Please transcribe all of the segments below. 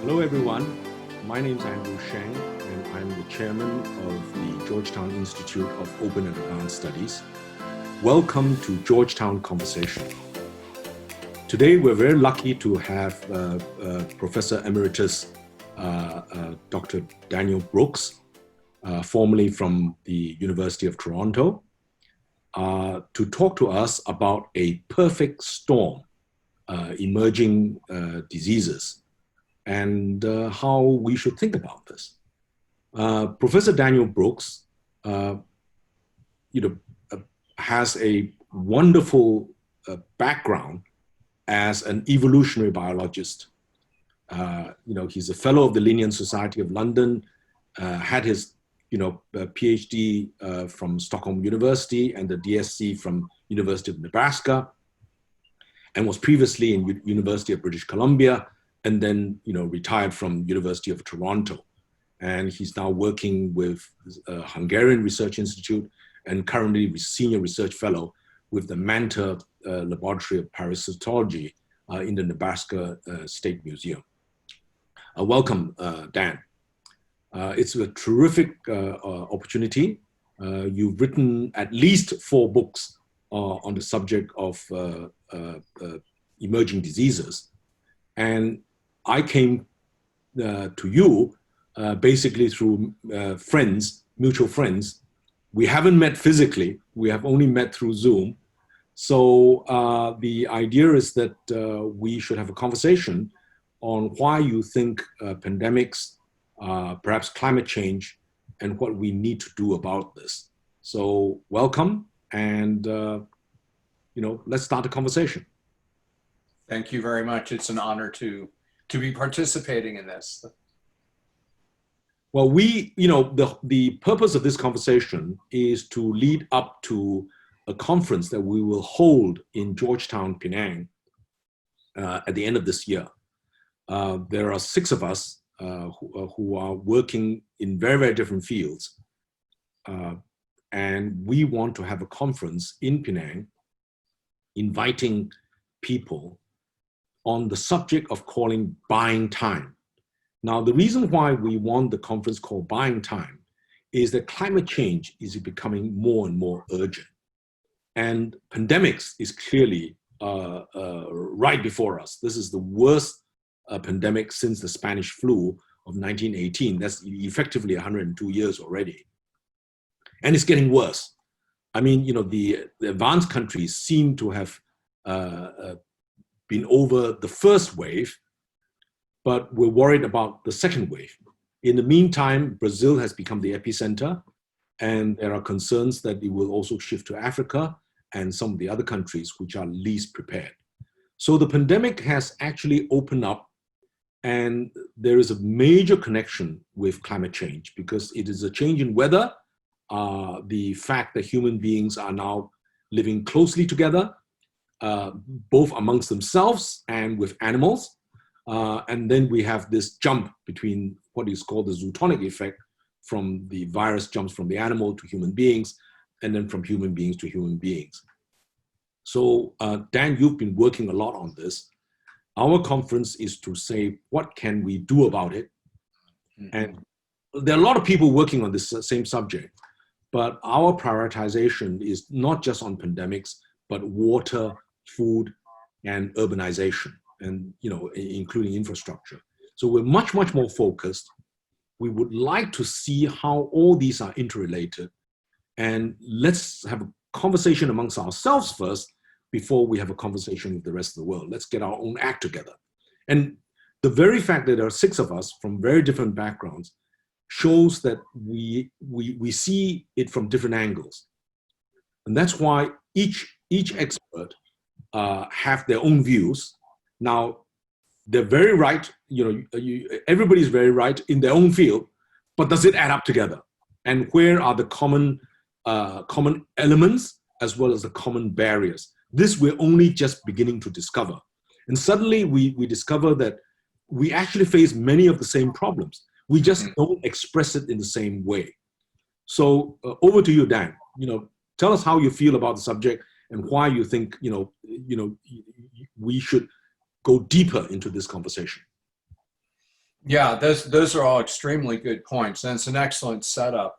Hello, everyone. My name is Andrew Sheng, and I'm the chairman of the Georgetown Institute of Open and Advanced Studies. Welcome to Georgetown Conversation. Today, we're very lucky to have Professor Emeritus Dr. Daniel Brooks, formerly from the University of Toronto, to talk to us about a perfect storm, emerging diseases, and how we should think about this. Professor Daniel Brooks, has a wonderful background as an evolutionary biologist. He's a fellow of the Linnean Society of London, had his, PhD from Stockholm University and the DSc from University of Nebraska, and was previously in University of British Columbia, and then, retired from University of Toronto. And he's now working with Hungarian Research Institute and currently senior research fellow with the Manta Laboratory of Parasitology in the Nebraska State Museum. Welcome, Dan. It's a terrific opportunity. You've written at least 4 books on the subject of emerging diseases. And I came to you basically through friends, mutual friends. We haven't met physically. We have only met through Zoom. So the idea is that we should have a conversation on why you think pandemics, perhaps climate change, and what we need to do about this. So welcome, and let's start the conversation. Thank you very much. It's an honor to be participating in this. Well, the purpose of this conversation is to lead up to a conference that we will hold in Georgetown, Penang, at the end of this year. There are 6 of us who are working in very, very different fields. And we want to have a conference in Penang, inviting people on the subject of calling buying time. Now, the reason why we want the conference called Buying Time is that climate change is becoming more and more urgent. And pandemics is clearly right before us. This is the worst pandemic since the Spanish flu of 1918. That's effectively 102 years already. And it's getting worse. I mean, the advanced countries seem to have been over the first wave, but we're worried about the second wave. In the meantime, Brazil has become the epicenter, and there are concerns that it will also shift to Africa and some of the other countries which are least prepared. So the pandemic has actually opened up, and there is a major connection with climate change because it is a change in weather, the fact that human beings are now living closely together, both amongst themselves and with animals. And then we have this jump between what is called the zootonic effect, from the virus jumps from the animal to human beings, and then from human beings to human beings. So Dan, you've been working a lot on this. Our conference is to say, what can we do about it? And there are a lot of people working on this same subject, but our prioritization is not just on pandemics, but water, food, and urbanization, and including infrastructure. So we're much, much more focused. We would like to see how all these are interrelated, and let's have a conversation amongst ourselves first before we have a conversation with the rest of the world. Let's get our own act together. And the very fact that there are 6 of us from very different backgrounds shows that we see it from different angles. And that's why each expert have their own views. Now, they're very right, everybody's very right in their own field, but does it add up together? And where are the common elements as well as the common barriers? This we're only just beginning to discover. And suddenly we discover that we actually face many of the same problems. We just don't express it in the same way. So over to you, Dan. Tell us how you feel about the subject and why you think we should go deeper into this conversation. Yeah, those are all extremely good points, and it's an excellent setup.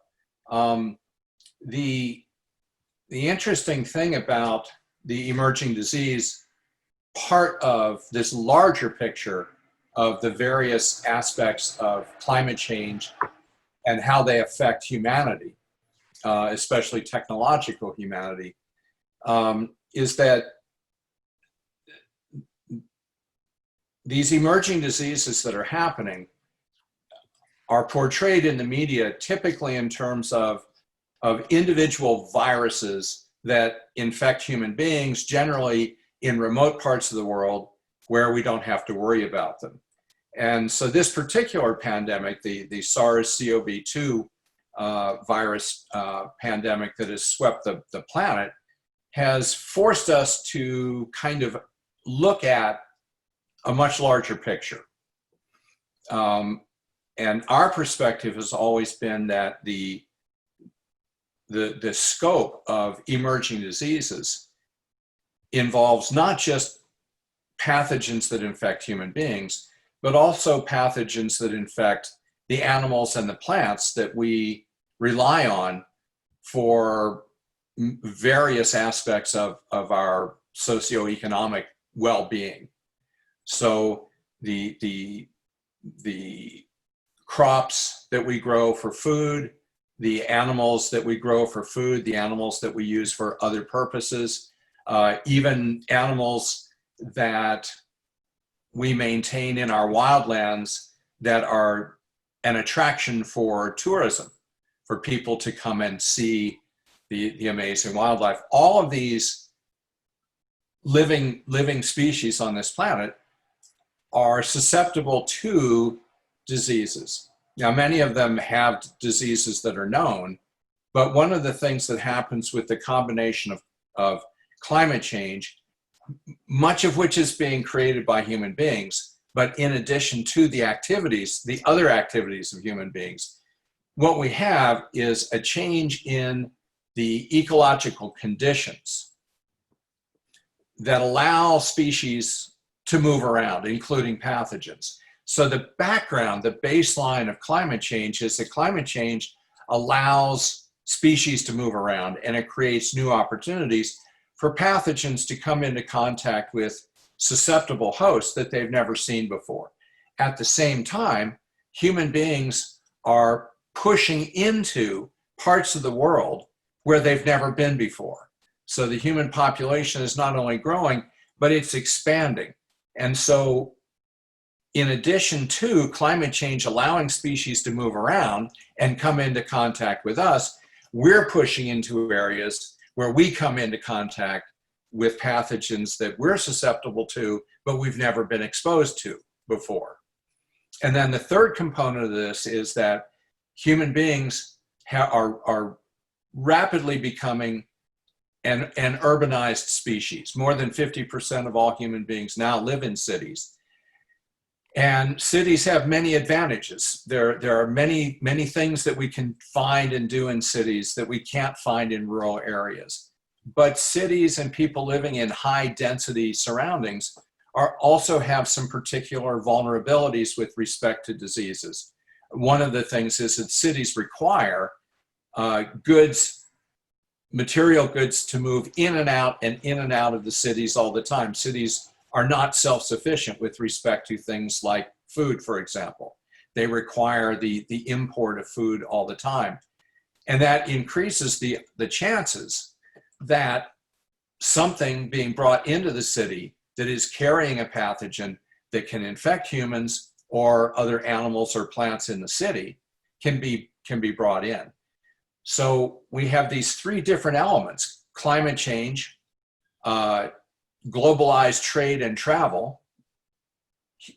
Um, the the interesting thing about the emerging disease part of this larger picture of the various aspects of climate change and how they affect humanity, especially technological humanity, is that these emerging diseases that are happening are portrayed in the media typically in terms of individual viruses that infect human beings, generally in remote parts of the world where we don't have to worry about them. And so this particular pandemic, the SARS-CoV-2 virus pandemic that has swept the planet, has forced us to kind of look at a much larger picture. And our perspective has always been that the scope of emerging diseases involves not just pathogens that infect human beings, but also pathogens that infect the animals and the plants that we rely on for various aspects of our socioeconomic well-being. So the crops that we grow for food, the animals that we grow for food, the animals that we use for other purposes, even animals that we maintain in our wildlands that are an attraction for tourism, for people to come and see the amazing wildlife. All of these living species on this planet are susceptible to diseases. Now, many of them have diseases that are known, but one of the things that happens with the combination of climate change, much of which is being created by human beings, but in addition to the activities, the other activities of human beings, what we have is a change in the ecological conditions that allow species to move around, including pathogens. So the background, the baseline of climate change is that climate change allows species to move around, and it creates new opportunities for pathogens to come into contact with susceptible hosts that they've never seen before. At the same time, human beings are pushing into parts of the world where they've never been before. So the human population is not only growing, but it's expanding. And so in addition to climate change allowing species to move around and come into contact with us, we're pushing into areas where we come into contact with pathogens that we're susceptible to, but we've never been exposed to before. And then the third component of this is that human beings are rapidly becoming an urbanized species. More than 50% of all human beings now live in cities. And cities have many advantages. There are many things that we can find and do in cities that we can't find in rural areas. But cities and people living in high density surroundings also have some particular vulnerabilities with respect to diseases. One of the things is that cities require material goods to move in and out of the cities all the time. Cities are not self-sufficient with respect to things like food, for example. They require the import of food all the time. And that increases the chances that something being brought into the city that is carrying a pathogen that can infect humans or other animals or plants in the city can be brought in. So we have these three different elements: climate change, globalized trade and travel,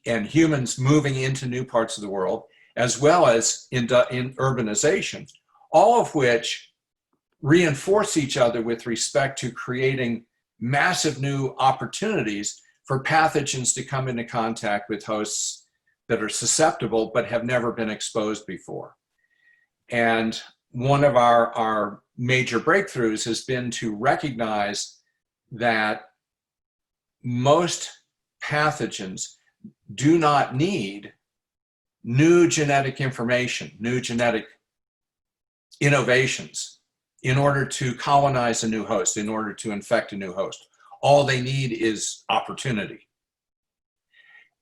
and humans moving into new parts of the world, as well as in urbanization, all of which reinforce each other with respect to creating massive new opportunities for pathogens to come into contact with hosts that are susceptible but have never been exposed before. And one of our major breakthroughs has been to recognize that most pathogens do not need new genetic information, new genetic innovations in order to colonize a new host, in order to infect a new host. All they need is opportunity.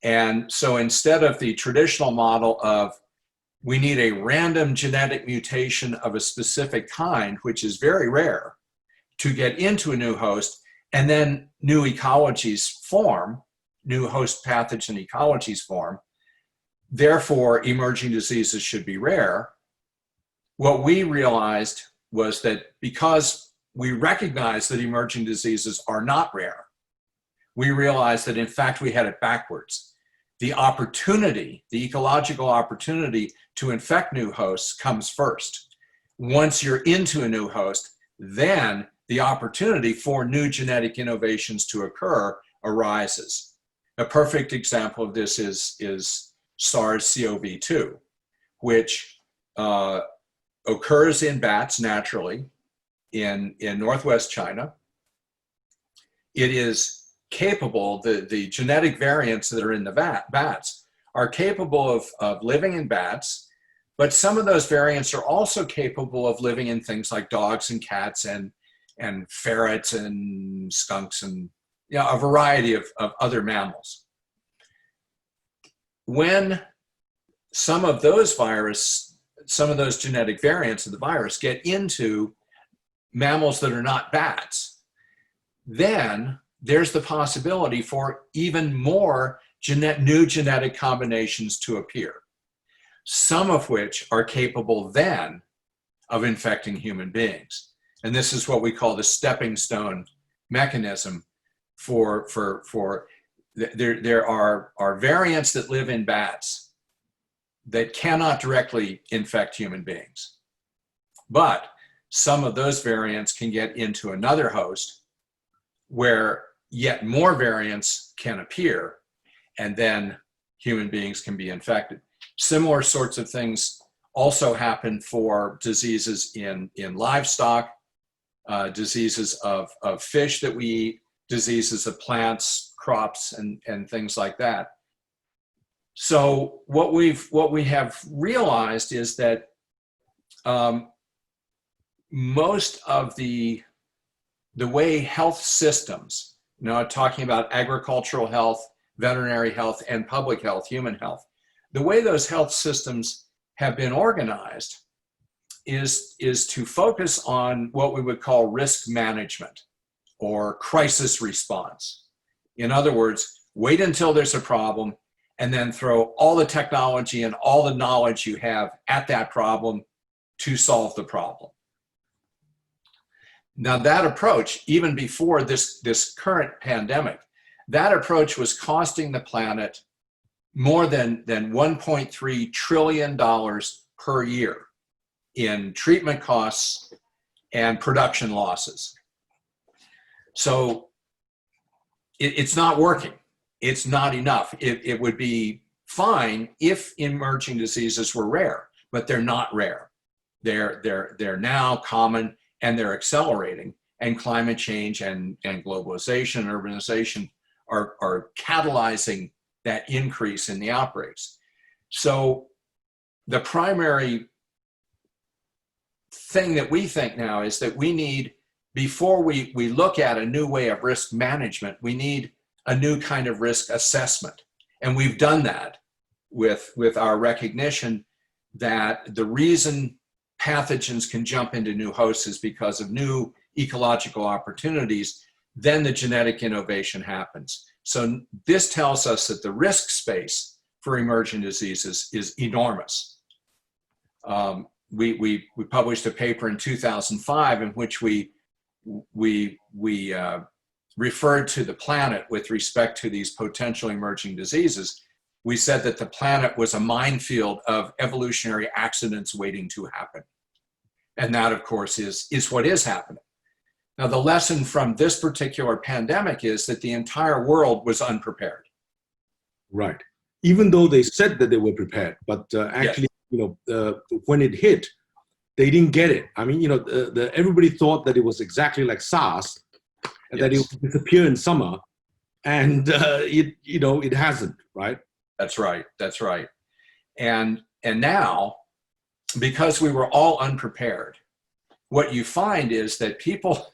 And so instead of the traditional model of we need a random genetic mutation of a specific kind, which is very rare, to get into a new host, and then new ecologies form, new host pathogen ecologies form, therefore emerging diseases should be rare. What we realized was that because we recognize that emerging diseases are not rare, we realized that in fact we had it backwards. The opportunity, the ecological opportunity to infect new hosts comes first. Once you're into a new host, then the opportunity for new genetic innovations to occur arises. A perfect example of this is SARS-CoV-2, which occurs in bats naturally in Northwest China. It is capable, the genetic variants that are in the bats are capable of living in bats, but some of those variants are also capable of living in things like dogs and cats and ferrets and skunks and a variety of other mammals. When some of those genetic variants of the virus get into mammals that are not bats, then there's the possibility for even more new genetic combinations to appear, some of which are capable then of infecting human beings. And this is what we call the stepping stone mechanism there are variants that live in bats that cannot directly infect human beings. But some of those variants can get into another host where yet more variants can appear, and then human beings can be infected. Similar sorts of things also happen for diseases in livestock, diseases of fish that we eat, diseases of plants, crops, and things like that. So what we have realized is that most of the way health systems, talking about agricultural health, veterinary health, and public health, human health, the way those health systems have been organized is to focus on what we would call risk management or crisis response. In other words, wait until there's a problem and then throw all the technology and all the knowledge you have at that problem to solve the problem. Now that approach, even before this current pandemic, that approach was costing the planet more than $1.3 trillion per year in treatment costs and production losses. So it's not working. It's not enough. It would be fine if emerging diseases were rare, but they're not rare. They're now common, and they're accelerating, and climate change and globalization and urbanization are catalyzing that increase in the outbreaks. So the primary thing that we think now is that we need, before we look at a new way of risk management, we need a new kind of risk assessment. And we've done that with our recognition that the reason pathogens can jump into new hosts is because of new ecological opportunities. Then the genetic innovation happens. So this tells us that the risk space for emerging diseases is enormous. We published a paper in 2005 in which we referred to the planet with respect to these potential emerging diseases. We said that the planet was a minefield of evolutionary accidents waiting to happen. And that, of course, is what is happening. Now, the lesson from this particular pandemic is that the entire world was unprepared. Right. Even though they said that they were prepared, but actually, yes, when it hit, they didn't get it. I mean, everybody thought that it was exactly like SARS, and yes, that it would disappear in summer, and it hasn't, right? That's right. That's right. And now, because we were all unprepared, what you find is that people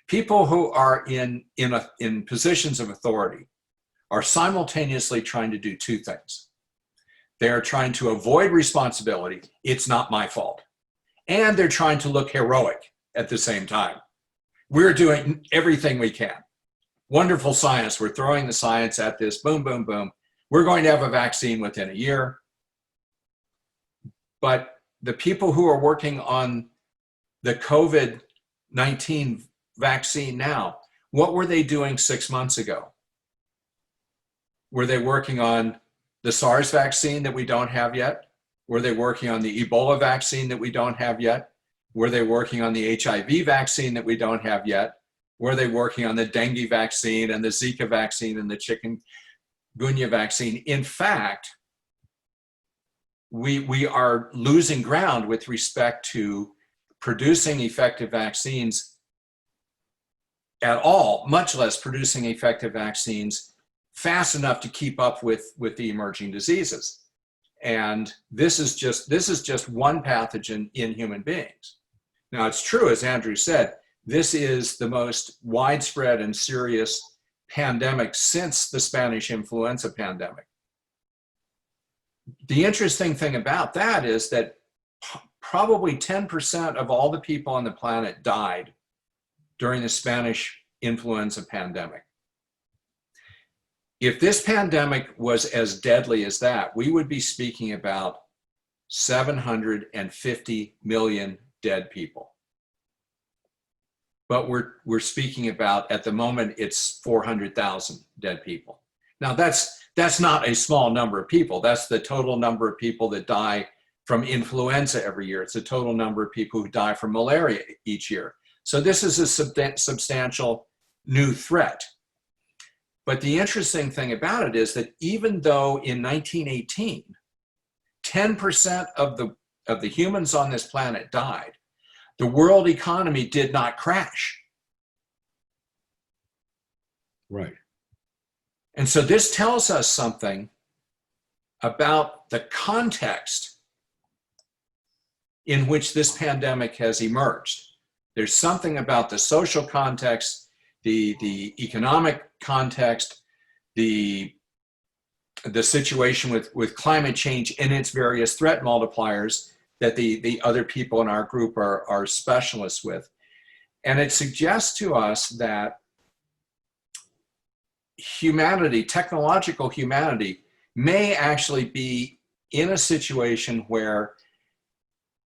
who are in positions of authority are simultaneously trying to do two things. They are trying to avoid responsibility. It's not my fault. And they're trying to look heroic at the same time. We're doing everything we can. Wonderful science. We're throwing the science at this. Boom, boom, boom. We're going to have a vaccine within a year. But the people who are working on the COVID-19 vaccine now, what were they doing 6 months ago? Were they working on the SARS vaccine that we don't have yet? Were they working on the Ebola vaccine that we don't have yet? Were they working on the HIV vaccine that we don't have yet? Were they working on the dengue vaccine and the Zika vaccine and the chikungunya vaccine? In fact, we are losing ground with respect to producing effective vaccines at all, much less producing effective vaccines fast enough to keep up with the emerging diseases. And this is just one pathogen in human beings. Now, it's true, as Andrew said, this is the most widespread and serious pandemic since the Spanish influenza pandemic. The interesting thing about that is that probably 10% of all the people on the planet died during the Spanish influenza pandemic. If this pandemic was as deadly as that, we would be speaking about 750 million dead people. But we're speaking about, at the moment, it's 400,000 dead people. Now that's not a small number of people. That's the total number of people that die from influenza every year. It's the total number of people who die from malaria each year. So this is a substantial new threat. But the interesting thing about it is that even though in 1918, 10% of the humans on this planet died, the world economy did not crash. Right. And so this tells us something about the context in which this pandemic has emerged. There's something about the social context, the economic context, the situation with climate change and its various threat multipliers that the other people in our group are specialists with. And it suggests to us that humanity, technological humanity, may actually be in a situation where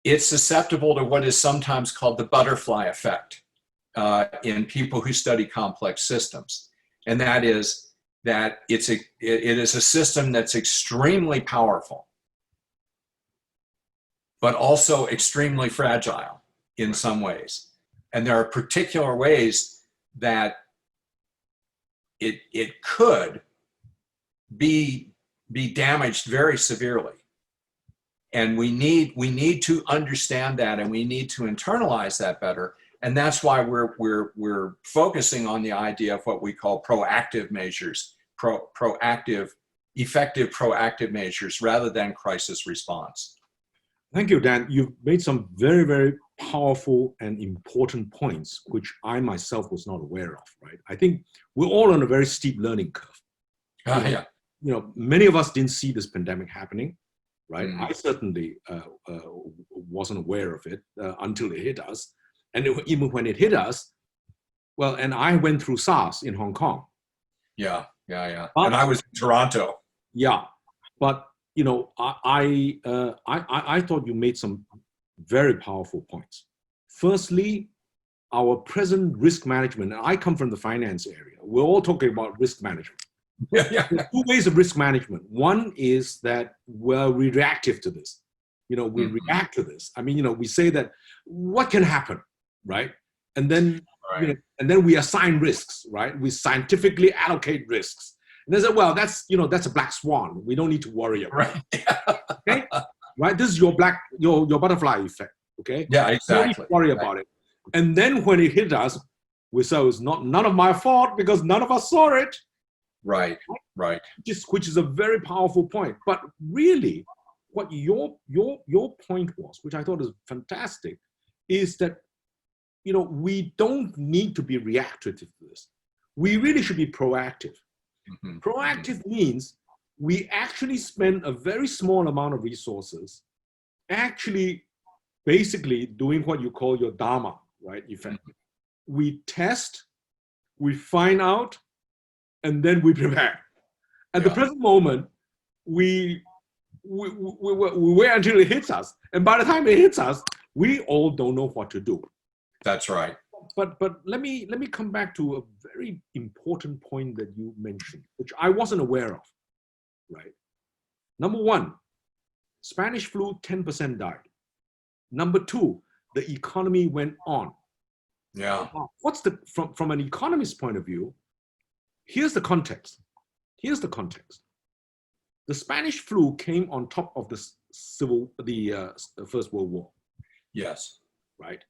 it's susceptible to what is sometimes called the butterfly effect in people who study complex systems. And that is that it is a system that's extremely powerful, but also extremely fragile in some ways. And there are particular ways that it could be damaged very severely. And we need to understand that, and we need to internalize that better. And that's why we're focusing on the idea of what we call proactive measures, effective proactive measures rather than crisis response. Thank you, Dan. You've made some very, very powerful and important points, which I myself was not aware of, right? I think we're all on a very steep learning curve. Yeah. You know, many of us didn't see this pandemic happening, right? Mm. I certainly wasn't aware of it until it hit us. And even when it hit us, well, and I went through SARS in Hong Kong. Yeah. But, and I was in Toronto. Yeah, but you know, I thought you made some very powerful points. Firstly, our present risk management, and I come from the finance area. We're all talking about risk management. Yeah. There's two ways of risk management. One is that we're reactive to this. You know, we react to this. I mean, you know, we say that what can happen, right? And then, you know, and then we assign risks, right? We scientifically allocate risks. And they say, well, that's a black swan. We don't need to worry about it. Okay? Right? This is your butterfly effect. Okay? Yeah, exactly. We don't need to worry about it. And then when it hit us, we say it's none of my fault because none of us saw it. Right. Which is a very powerful point. But really, what your point was, which I thought is fantastic, is that, you know, we don't need to be reactive to this. We really should be proactive. Mm-hmm. Proactive means we actually spend a very small amount of resources actually basically doing what you call your Dharma, right? Effect. We test, we find out, and then we prepare. At the present moment, we wait until it hits us. And by the time it hits us, we all don't know what to do. That's right. But let me come back to a very important point that you mentioned, which I wasn't aware of, right? Number one, Spanish flu, 10% died. Number two, the economy went on. Yeah. What's the, from an economist's point of view, here's the context. Here's the context. The Spanish flu came on top of the First World War. Yes. Right?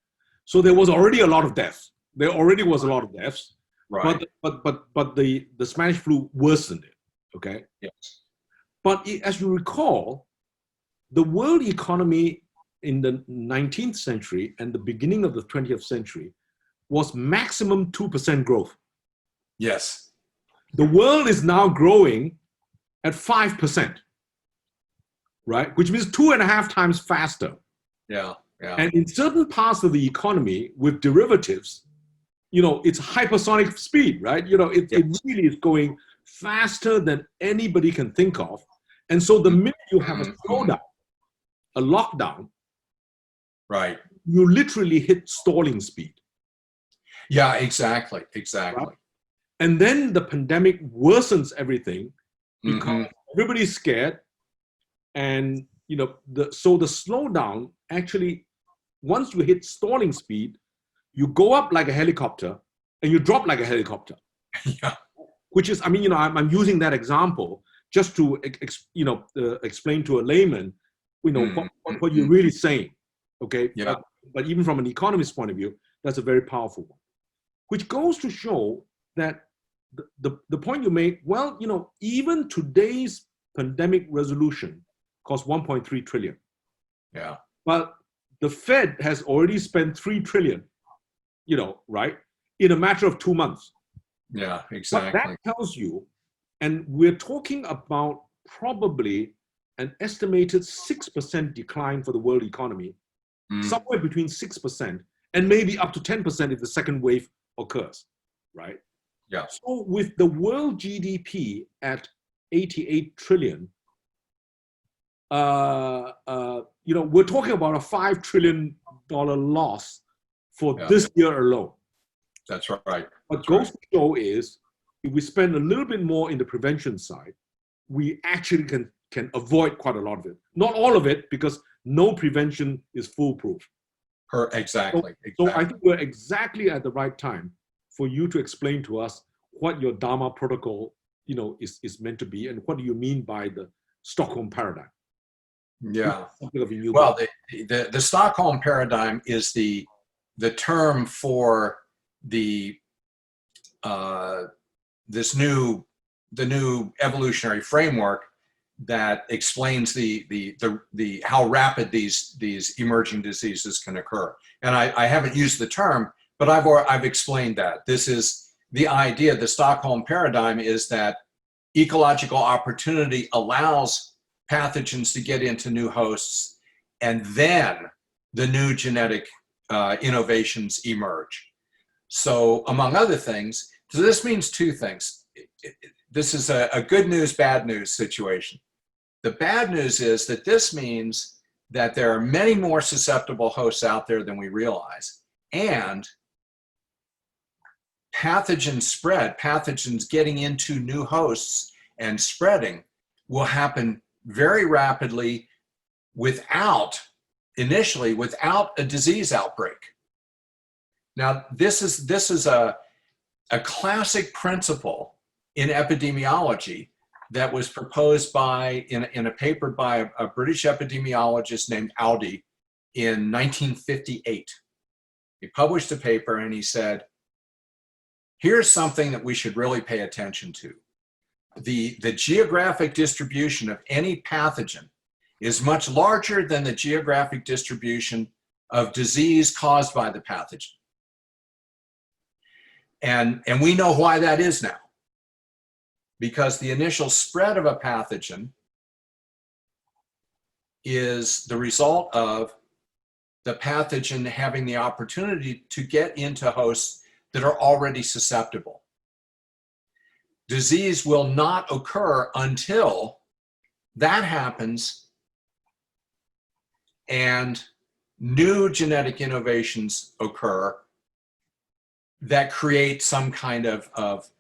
So there was already a lot of deaths. There already was a lot of deaths. Right. But the Spanish flu worsened it. Okay? Yes. But as you recall, the world economy in the 19th century and the beginning of the 20th century was maximum 2% growth. Yes. The world is now growing at 5%, right? Which means 2.5 times faster. Yeah. Yeah. And in certain parts of the economy with derivatives, you know, it's hypersonic speed, right? You know, it really is going faster than anybody can think of. And so the minute you have a slowdown, a lockdown, right, you literally hit stalling speed. Yeah, exactly. Exactly. Right? And then the pandemic worsens everything because everybody's scared. And, you know, so the slowdown actually, once you hit stalling speed, you go up like a helicopter and you drop like a helicopter. Yeah. Which is, I mean, you know, I'm using that example just to, explain to a layman, you know, what you're really saying. Okay. Yeah. But even from an economist's point of view, that's a very powerful one, which goes to show that the point you made, well, you know, even today's pandemic resolution costs 1.3 trillion. Yeah. But the Fed has already spent 3 trillion, you know, right, in a matter of 2 months. Yeah, exactly. But that tells you, and we're talking about probably an estimated 6% decline for the world economy, somewhere between 6% and maybe up to 10% if the second wave occurs, right? Yeah. So with the world GDP at 88 trillion, you know, we're talking about a $5 trillion loss for this year alone. That's right. What goes to show is, if we spend a little bit more in the prevention side, we actually can avoid quite a lot of it. Not all of it, because no prevention is foolproof. Exactly. So I think we're exactly at the right time for you to explain to us what your Dharma protocol, you know, is meant to be, and what do you mean by the Stockholm paradigm? Yeah. Well, the Stockholm paradigm is the term for the the new evolutionary framework that explains the how rapid these emerging diseases can occur. And I haven't used the term, but I've explained that. This is the idea. The Stockholm paradigm is that ecological opportunity allows pathogens to get into new hosts, and then the new genetic innovations emerge. So among other things, so this means two things. This is a good news, bad news situation. The bad news is that this means that there are many more susceptible hosts out there than we realize. And pathogen spread, pathogens getting into new hosts and spreading will happen very rapidly initially without a disease outbreak. Now, this is a classic principle in epidemiology that was proposed in a paper by a British epidemiologist named Audi in 1958. He published a paper and he said, here's something that we should really pay attention to. The geographic distribution of any pathogen is much larger than the geographic distribution of disease caused by the pathogen. And we know why that is now. Because the initial spread of a pathogen is the result of the pathogen having the opportunity to get into hosts that are already susceptible. Disease will not occur until that happens and new genetic innovations occur that create some kind of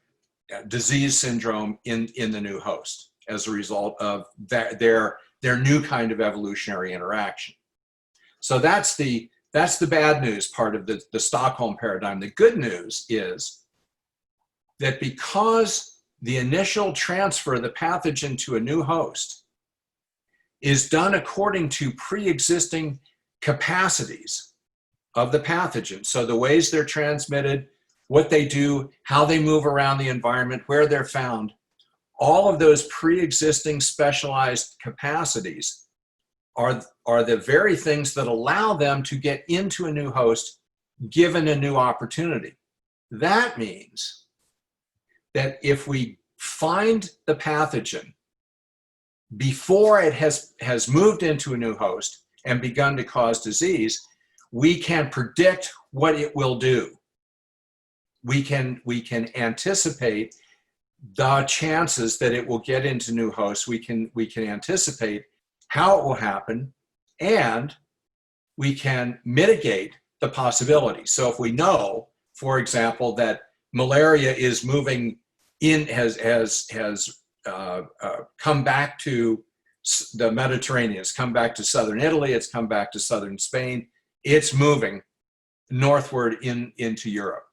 disease syndrome in the new host as a result of their new kind of evolutionary interaction. So that's the bad news part of the Stockholm paradigm. The good news is that because the initial transfer of the pathogen to a new host is done according to pre-existing capacities of the pathogen, so the ways they're transmitted, what they do, how they move around the environment, where they're found, all of those pre-existing specialized capacities are the very things that allow them to get into a new host given a new opportunity. That means that if we find the pathogen before it has moved into a new host and begun to cause disease, we can predict what it will do. We can anticipate the chances that it will get into new hosts. We can anticipate how it will happen, and we can mitigate the possibility. So if we know, for example, that malaria is moving in, has come back to the Mediterranean, it's come back to southern Italy, it's come back to southern Spain, it's moving northward into Europe.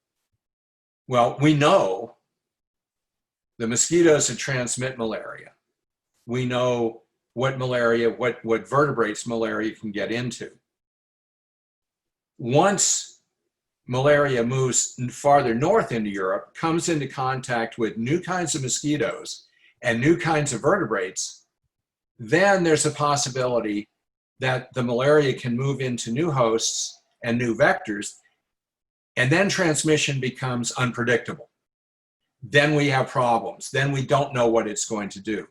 Well, we know the mosquitoes that transmit malaria. We know what vertebrates malaria can get into. Once malaria moves farther north into Europe, comes into contact with new kinds of mosquitoes and new kinds of vertebrates, then there's a possibility that the malaria can move into new hosts and new vectors, and then transmission becomes unpredictable. Then we have problems. Then we don't know what it's going to do.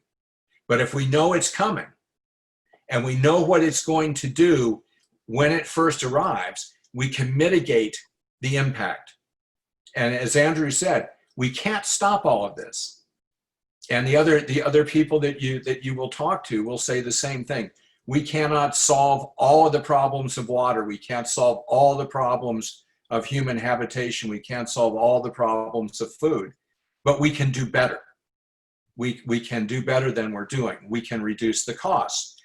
But if we know it's coming, and we know what it's going to do when it first arrives, we can mitigate the impact. And as Andrew said, we can't stop all of this. And the other people that you will talk to will say the same thing. We cannot solve all of the problems of water. We can't solve all the problems of human habitation. We can't solve all the problems of food, but we can do better. We can do better than we're doing. We can reduce the costs.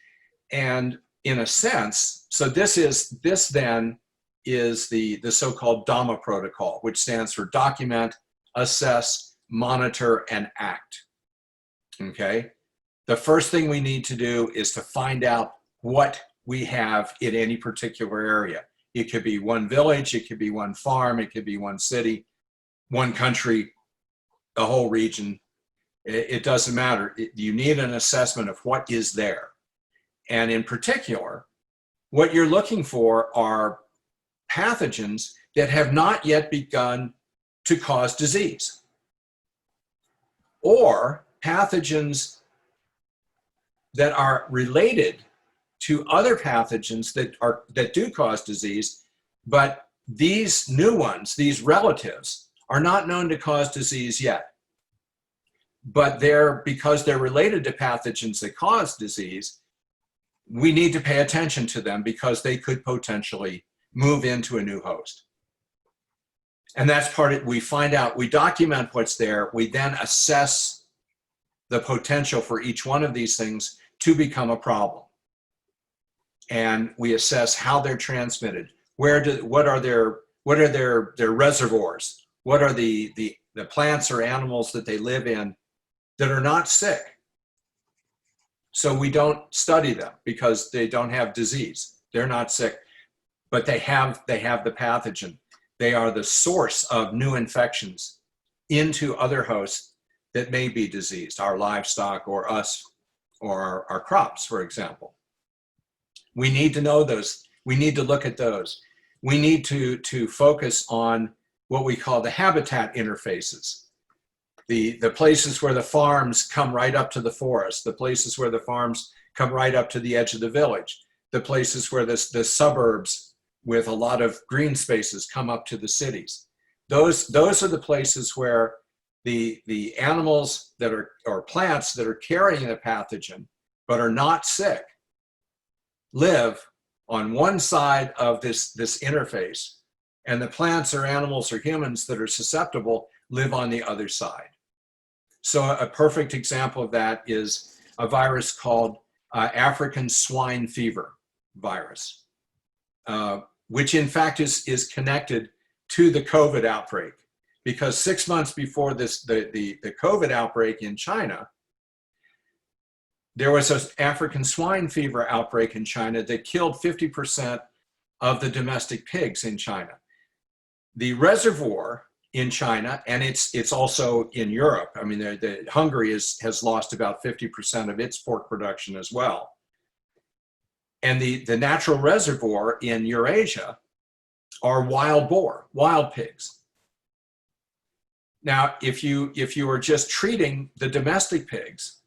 And in a sense, so this then is the so-called DAMA protocol, which stands for document, assess, monitor, and act. Okay? The first thing we need to do is to find out what we have in any particular area. It could be one village, it could be one farm, it could be one city, one country, a whole region. It doesn't matter. You need an assessment of what is there. And in particular, what you're looking for are pathogens that have not yet begun to cause disease, or pathogens that are related to other pathogens that do cause disease, but these new ones, these relatives, are not known to cause disease yet. But because they're related to pathogens that cause disease, we need to pay attention to them because they could potentially move into a new host. And that's part of it. We find out, we document what's there, we then assess the potential for each one of these things to become a problem. And we assess how they're transmitted, what are their reservoirs, what are the plants or animals that they live in that are not sick. So we don't study them because they don't have disease. They're not sick, but they have the pathogen. They are the source of new infections into other hosts that may be diseased, our livestock or us or our crops, for example. We need to know those. We need to look at those. We need to focus on what we call the habitat interfaces. The places where the farms come right up to the forest, the places where the farms come right up to the edge of the village, the places where the suburbs with a lot of green spaces come up to the cities. Those are the places where the animals that are, or plants that are carrying the pathogen but are not sick live on one side of this interface, and the plants or animals or humans that are susceptible live on the other side. So a perfect example of that is a virus called African swine fever virus, which in fact is connected to the COVID outbreak, because 6 months before the COVID outbreak in China, there was an African swine fever outbreak in China that killed 50% of the domestic pigs in China. The reservoir in China, and it's also in Europe. I mean, Hungary has lost about 50% of its pork production as well. And the natural reservoir in Eurasia are wild boar, wild pigs. Now, if you are just treating the domestic pigs,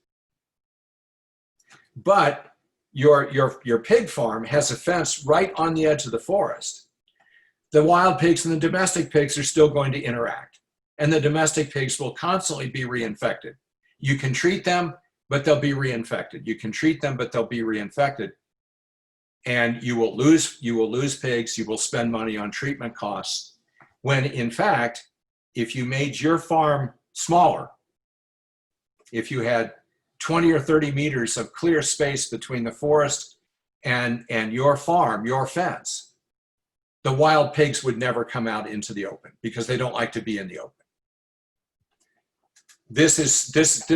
but your pig farm has a fence right on the edge of the forest, the wild pigs and the domestic pigs are still going to interact, and the domestic pigs will constantly be reinfected. You can treat them, but they'll be reinfected. You can treat them, but they'll be reinfected. And you will lose pigs, you will spend money on treatment costs, when in fact, if you made your farm smaller, if you had 20 or 30 meters of clear space between the forest and your farm, your fence, the wild pigs would never come out into the open because they don't like to be in the open. This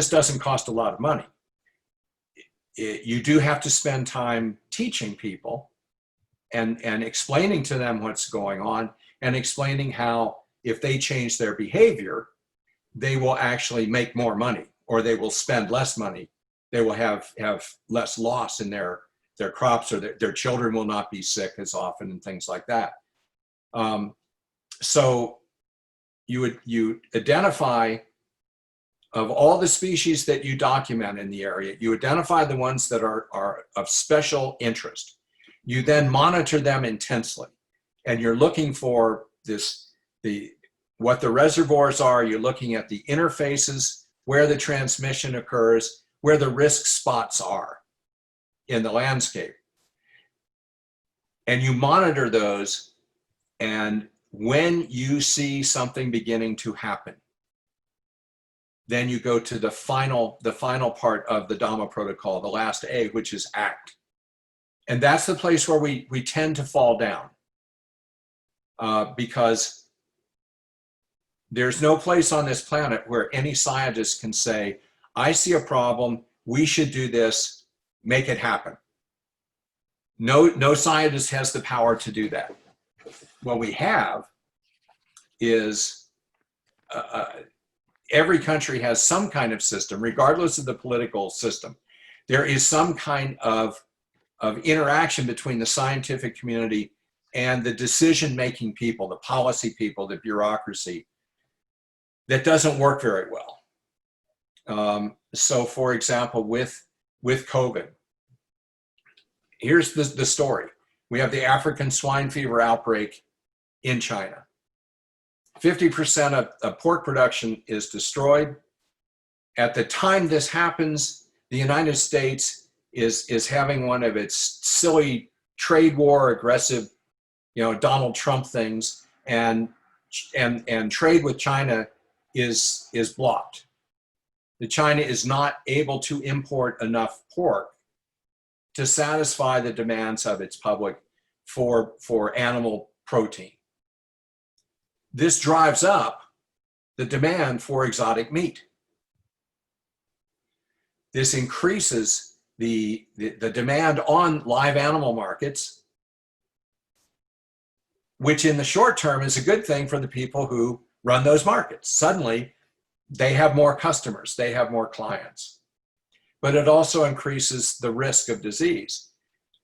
doesn't cost a lot of money. You do have to spend time teaching people and explaining to them what's going on, and explaining how if they change their behavior, they will actually make more money, or they will spend less money. They will have less loss in their crops, or their children will not be sick as often, and things like that. So you identify, of all the species that you document in the area, you identify the ones that are of special interest. You then monitor them intensely, and you're looking for what the reservoirs are. You're looking at the interfaces, where the transmission occurs, where the risk spots are in the landscape. And you monitor those, and when you see something beginning to happen, then you go to the final part of the DAMA protocol, the last A, which is act. And that's the place where we tend to fall down, because there's no place on this planet where any scientist can say, I see a problem, we should do this, make it happen. No scientist has the power to do that. What we have is every country has some kind of system, regardless of the political system. There is some kind of interaction between the scientific community and the decision-making people, the policy people, the bureaucracy, that doesn't work very well. So for example, with COVID, here's the story. We have the African swine fever outbreak in China. 50% of pork production is destroyed. At the time this happens, the United States is having one of its silly trade war, aggressive, Donald Trump things, and trade with China is blocked. China is not able to import enough pork to satisfy the demands of its public for animal protein. This drives up the demand for exotic meat. This increases the demand on live animal markets, which in the short term is a good thing for the people who run those markets. Suddenly, they have more customers, they have more clients. But it also increases the risk of disease.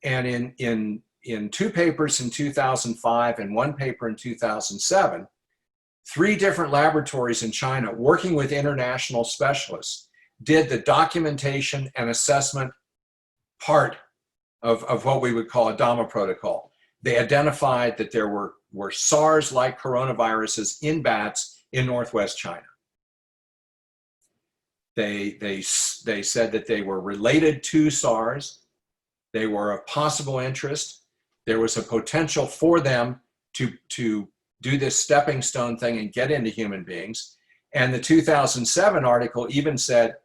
And in two papers in 2005 and one paper in 2007, 3 different laboratories in China working with international specialists did the documentation and assessment part of what we would call a DAMA protocol. They identified that there were SARS-like coronaviruses in bats in Northwest China. They said that they were related to SARS. They were of possible interest. There was a potential for them to do this stepping stone thing and get into human beings. And the 2007 article even said,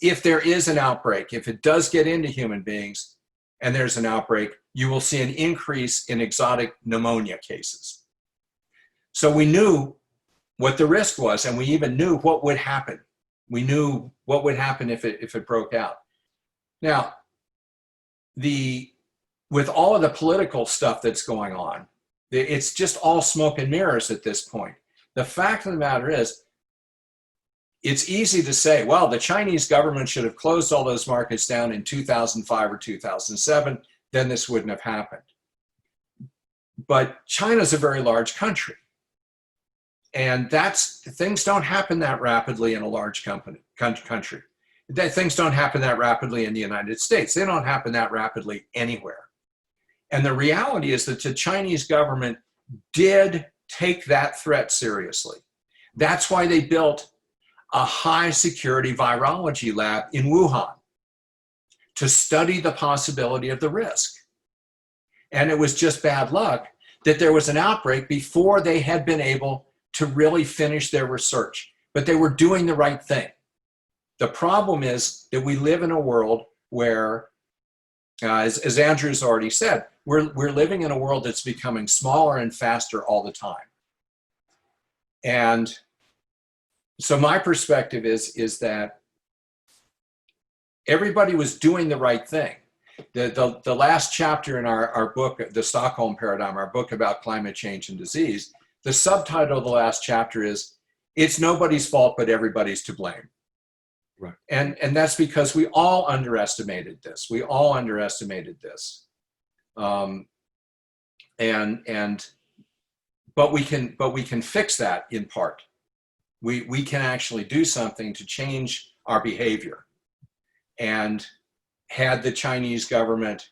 if there is an outbreak, if it does get into human beings and there's an outbreak, you will see an increase in exotic pneumonia cases. So we knew what the risk was, and we even knew what would happen. We knew what would happen if it broke out. Now, with all of the political stuff that's going on, it's just all smoke and mirrors at this point. The fact of the matter is, it's easy to say, well, the Chinese government should have closed all those markets down in 2005 or 2007, then this wouldn't have happened. But China's a very large country. And things don't happen that rapidly in a large country. Things don't happen that rapidly in the United States. They don't happen that rapidly anywhere. And the reality is that the Chinese government did take that threat seriously. That's why they built a high security virology lab in Wuhan to study the possibility of the risk. And it was just bad luck that there was an outbreak before they had been able to really finish their research. But they were doing the right thing. The problem is that we live in a world where, as Andrew's already said, we're living in a world that's becoming smaller and faster all the time. And so my perspective is that everybody was doing the right thing. The last chapter in our book, The Stockholm Paradigm, our book about climate change and disease, the subtitle of the last chapter is, "It's nobody's fault, but everybody's to blame." Right. And that's because we all underestimated this. We all underestimated this. But we can fix that in part. We can actually do something to change our behavior. And had the Chinese government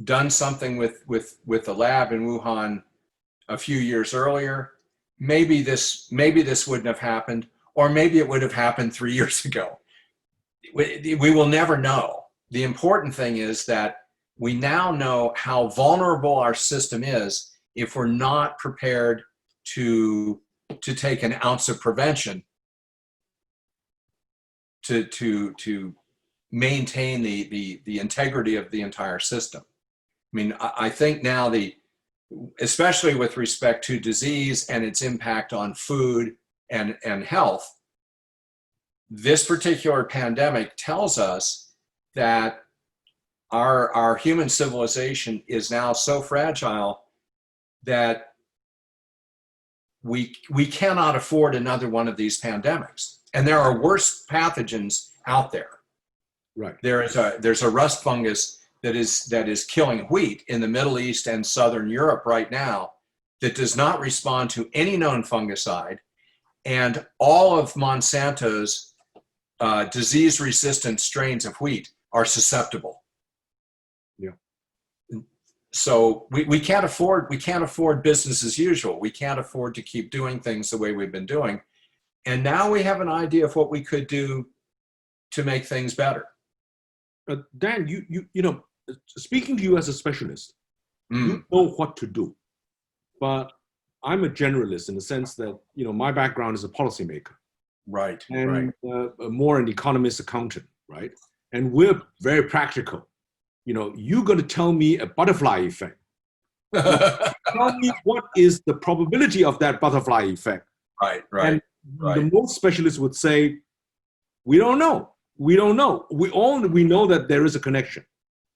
done something with the lab in Wuhan a few years earlier, maybe this wouldn't have happened, or maybe it would have happened 3 years ago. We will never know. The important thing is that we now know how vulnerable our system is if we're not prepared to take an ounce of prevention to maintain the integrity of the entire system. I mean, I think now especially with respect to disease and its impact on food and health, this particular pandemic tells us that our human civilization is now so fragile that we cannot afford another one of these pandemics. And there are worse pathogens out there. Right. There's a rust fungus that is killing wheat in the Middle East and Southern Europe right now that does not respond to any known fungicide, and all of Monsanto's disease-resistant strains of wheat are susceptible. Yeah. So we can't afford business as usual. We can't afford to keep doing things the way we've been doing. And now we have an idea of what we could do to make things better. Dan, you know, speaking to you as a specialist, you know what to do. But I'm a generalist in the sense that, you know, my background is a policymaker. Right. And more an economist accountant, right? And we're very practical. You know, you're going to tell me a butterfly effect. Tell me what is the probability of that butterfly effect. Right. And the most specialists would say, we don't know. We don't know. We know that there is a connection,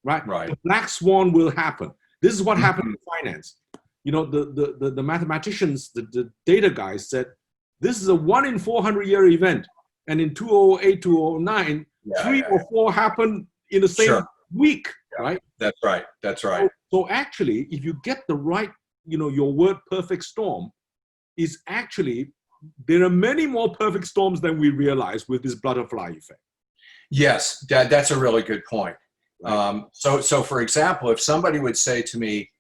right? Right. The black swan will happen. This is what happened in finance. You know, the mathematicians, the data guys said, this is a 1 in 400 year event. And in 2008, 2009, 3 or 4 happened in the same Sure. week, Yeah. right? That's right. That's right. So actually, if you get the right, your word perfect storm is actually, there are many more perfect storms than we realize with this butterfly effect. Yes, that's a really good point. Right. So for example, if somebody would say to me,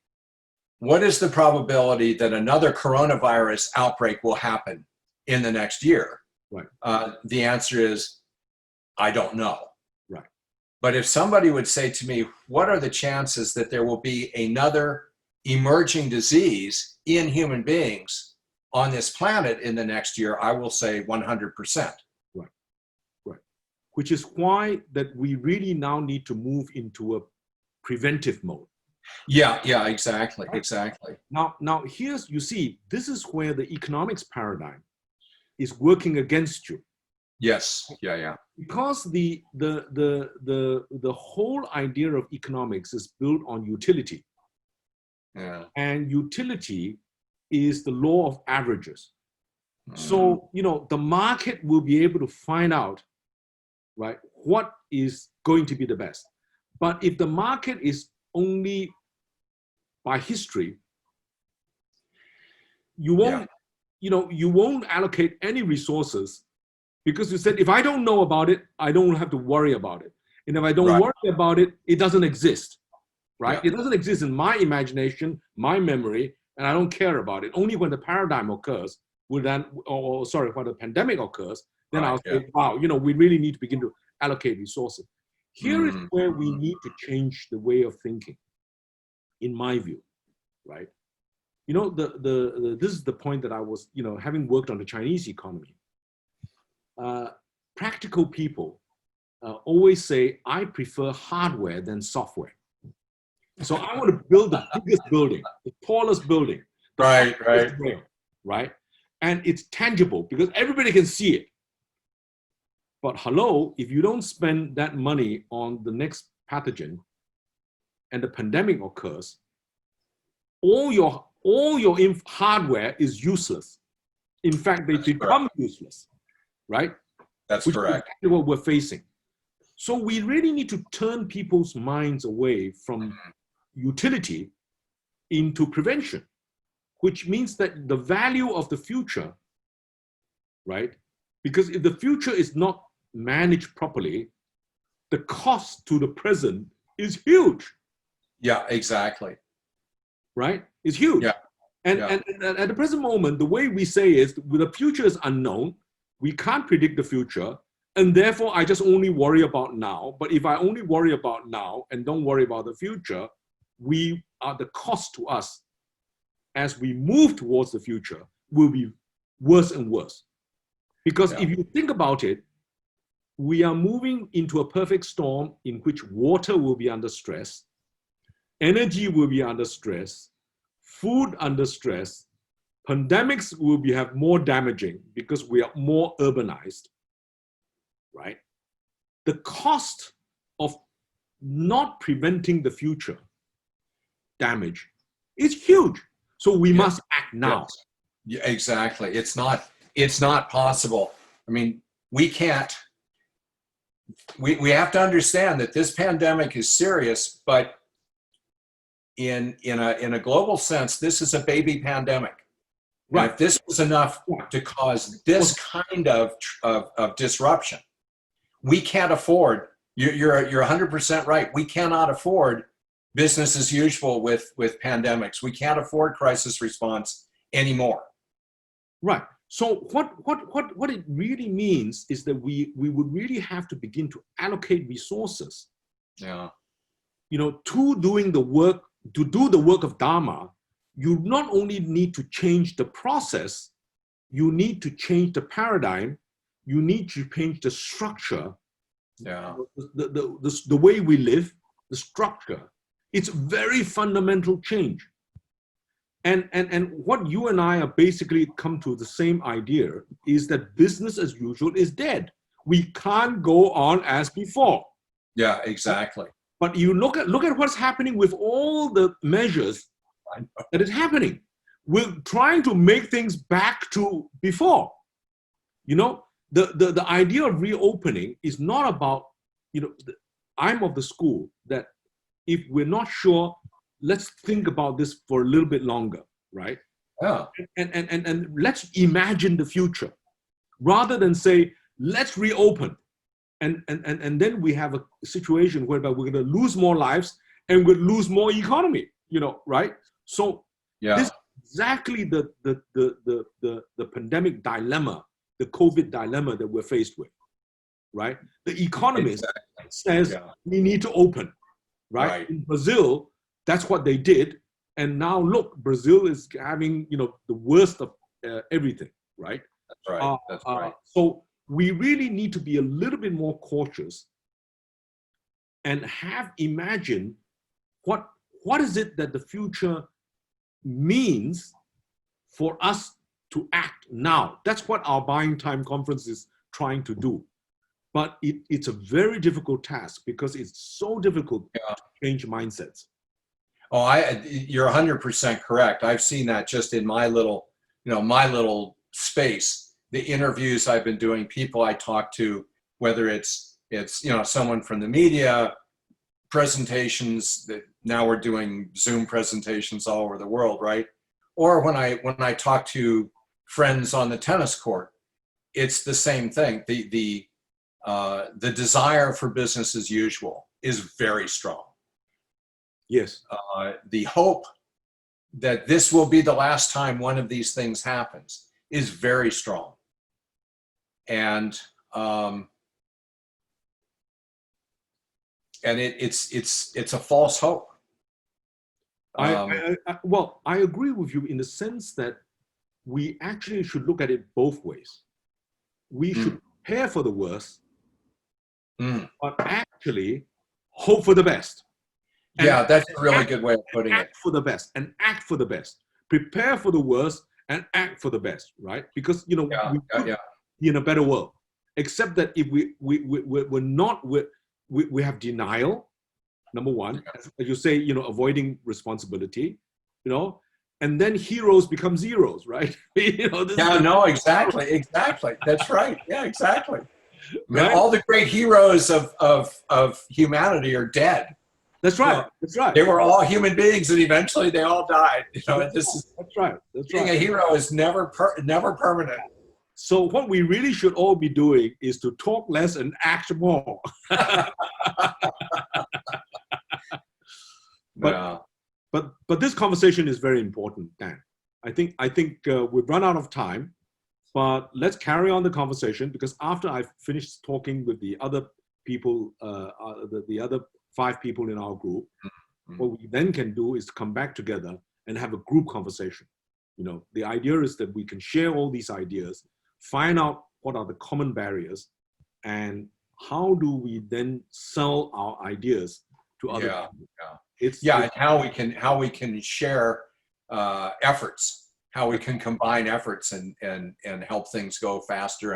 what is the probability that another coronavirus outbreak will happen in the next year? Right. The answer is, I don't know. Right. But if somebody would say to me, what are the chances that there will be another emerging disease in human beings on this planet in the next year, I will say 100%. Right. Right. Which is why that we really now need to move into a preventive mode. Yeah, exactly, exactly. Now you see, this is where the economics paradigm is working against you. Yes, yeah. Because the whole idea of economics is built on utility. Yeah. And utility is the law of averages. So, the market will be able to find out, right, what is going to be the best. But if the market is only by history, you won't, you won't allocate any resources, because you said, if I don't know about it, I don't have to worry about it. And if I don't worry about it, it doesn't exist, right? Yeah. It doesn't exist in my imagination, my memory, and I don't care about it. Only when the paradigm occurs, when the pandemic occurs, then I'll say, wow, we really need to begin to allocate resources. Here is where we need to change the way of thinking, in my view, right? This is the point that I was, having worked on the Chinese economy. Practical people always say, I prefer hardware than software. So I want to build the biggest building, the tallest building, right? And it's tangible because everybody can see it. But hello, if you don't spend that money on the next pathogen and the pandemic occurs, all your hardware is useless. In fact, they become useless, right? That's correct. Which is what we're facing. So we really need to turn people's minds away from utility into prevention, which means that the value of the future, right? Because if the future is not managed properly, the cost to the present is huge. Yeah, exactly. Right? It's huge. Yeah. And at the present moment, the way we say is the future is unknown. We can't predict the future. And therefore, I just only worry about now. But if I only worry about now and don't worry about the future, the cost to us as we move towards the future will be worse and worse. Because if you think about it, we are moving into a perfect storm in which water will be under stress, energy will be under stress, food under stress, pandemics will have more damaging because we are more urbanized, right? The cost of not preventing the future damage is huge. So we must act now. Yeah, exactly. It's not possible. I mean, we can't, we have to understand that this pandemic is serious, but in a global sense, this is a baby pandemic. Right. And if this was enough to cause this kind of disruption, we can't afford, you're 100% right. We cannot afford business as usual with pandemics. We can't afford crisis response anymore. Right. So what it really means is that we would really have to begin to allocate resources, to doing the work, to do the work of Dharma. You not only need to change the process, you need to change the paradigm, you need to change the structure, the way we live, the structure. It's very fundamental change. And what you and I are basically come to the same idea is that business as usual is dead. We can't go on as before. Yeah, exactly. But you look at what's happening with all the measures that is happening. We're trying to make things back to before. The idea of reopening is not about, I'm of the school that if we're not sure, let's think about this for a little bit longer, right? Yeah. And let's imagine the future rather than say, let's reopen. And then we have a situation whereby we're going to lose more lives and we'll lose more economy, right? So this is exactly the pandemic dilemma, the COVID dilemma that we're faced with, right? The economist says we need to open, right? In Brazil, that's what they did. And now look, Brazil is having, the worst of everything, right? That's right. That's right. So we really need to be a little bit more cautious and have imagined what is it that the future means for us to act now. That's what our Buying Time conference is trying to do. But it's a very difficult task because it's so difficult to change mindsets. Oh, you're 100% correct. I've seen that just in my little space. The interviews I've been doing, people I talk to, whether it's someone from the media, presentations that now we're doing Zoom presentations all over the world, right? Or when I talk to friends on the tennis court, it's the same thing. The desire for business as usual is very strong. Yes. The hope that this will be the last time one of these things happens is very strong. And it's a false hope. Well, I agree with you in the sense that we actually should look at it both ways. We should prepare for the worst, but actually hope for the best. Yeah, that's a really good way of putting it. Act for the best and act for the best. Prepare for the worst and act for the best, right? Because we could be in a better world. Except that if we have denial, number one, as you say, avoiding responsibility, and then heroes become zeros, right? Exactly. That's right. Yeah, exactly. Right? All the great heroes of humanity are dead. That's right. That's right. They were all human beings, and eventually they all died. That's right. Being a hero is never permanent. So what we really should all be doing is to talk less and act more. But this conversation is very important, Dan. I think we've run out of time, but let's carry on the conversation, because after I've finished talking with the other people, the other 5 people in our group, what we then can do is come back together and have a group conversation. The idea is that we can share all these ideas, find out what are the common barriers, and how do we then sell our ideas to other people. And how we can share efforts, how we can combine efforts and help things go faster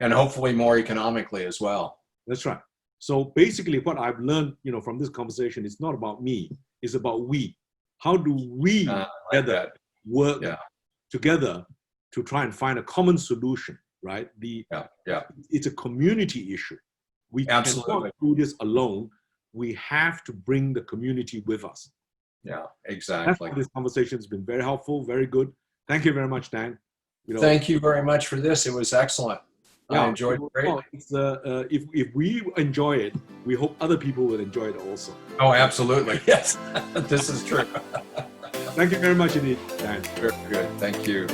and hopefully more economically as well. That's right. So basically what I've learned, from this conversation, it's not about me, it's about we. How do we together work together to try and find a common solution, right? It's a community issue. We cannot do this alone. We have to bring the community with us. Yeah, exactly. That's why this conversation has been very helpful, very good. Thank you very much, Dan. Thank you very much for this. It was excellent. I enjoyed it greatly. If we enjoy it, we hope other people will enjoy it also. Oh, absolutely. Yes, this is true. Thank you very much indeed, Dan. Very good. Thank you.